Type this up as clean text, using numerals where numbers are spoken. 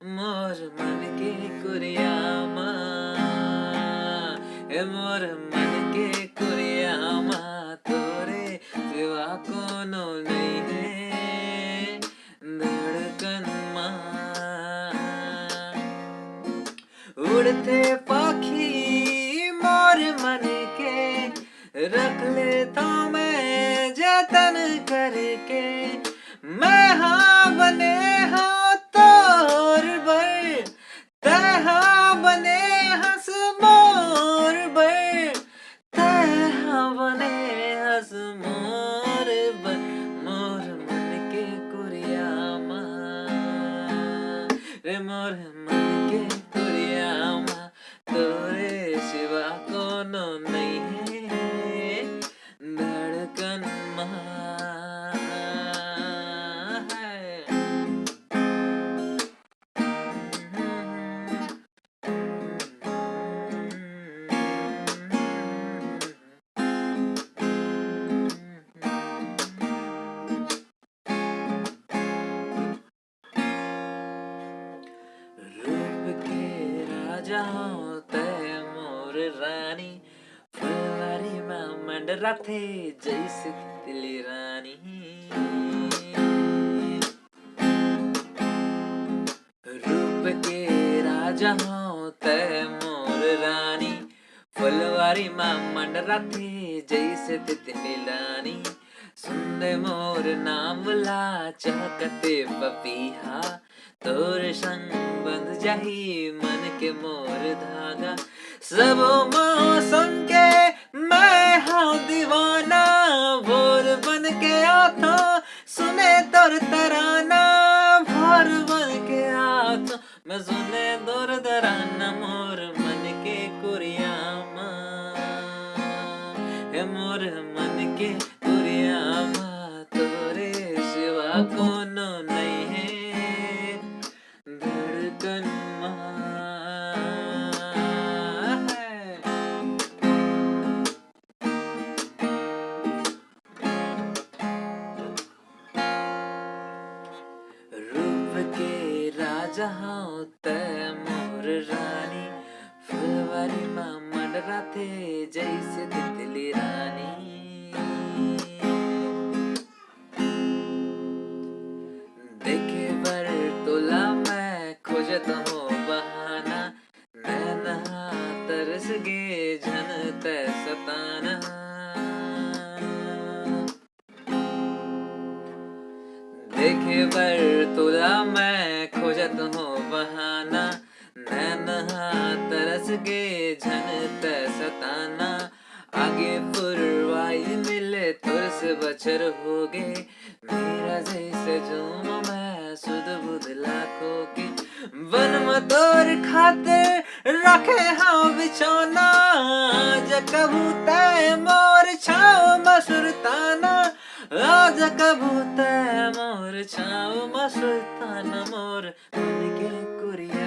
मोर मन के कुरियामा, ए मोर मन के कुरियामा, तोरे सिवा कोनो नहीं है धड़कन माँ। उड़ते पाखी मोर मन के रख लेता मैं जतन करके, मैं हाँ बने हाँ तोर बर, तहाँ बने हंस मोर बर, तहाँ बने हंस मोर बर। मोर मन के कुरियामा, रे मोर मन के कुरियामा, तोरे सिवा कोनो नहीं है धड़कन माँ। रूप के राजा तय मोर रानी, फुलवारी में मंडरा थे जैसे तितली रानी। रूप के राजा तय मोर रानी, फुलवारी में मंडरा थे जैसे तितली रानी। सुनते मोर नाम ला चहकते पपीहा, तोर संग बंध जाही मन के मोर धागा। सब मौसम के मैं हाँ दीवाना, भोर बन के आता सुने तोर तराना, भोर बन के आता मैं सुने तोर तराना। मोर मन के कुरियामा, हे मोर मन के कुरियामा, तोरे सिवा कोनो नहीं है धड़कन माँ। रूप के राजा हाँ तय मोर रानी, फुलवारी माँ मंडरा थे जैसे तितली रानी। देखे बर तोला मैं खोजत हूँ बहाना, नैना तरस गे झन तै सताना। देखे बर तोला मैं खोजत हूँ बहाना, नैना तरस गे झन तै सताना। आगे पुरवाई मिले तुरस बछर होगे, मेरा जैसे झूम मैं सुध बुध लाखों के। वन में तोर खातिर रखे हाँ बिछौना, आज कबूतर मोर छाव मसुरताना, आज कबूतर मोर छाव मसुरताना। मोर मन के कुरिया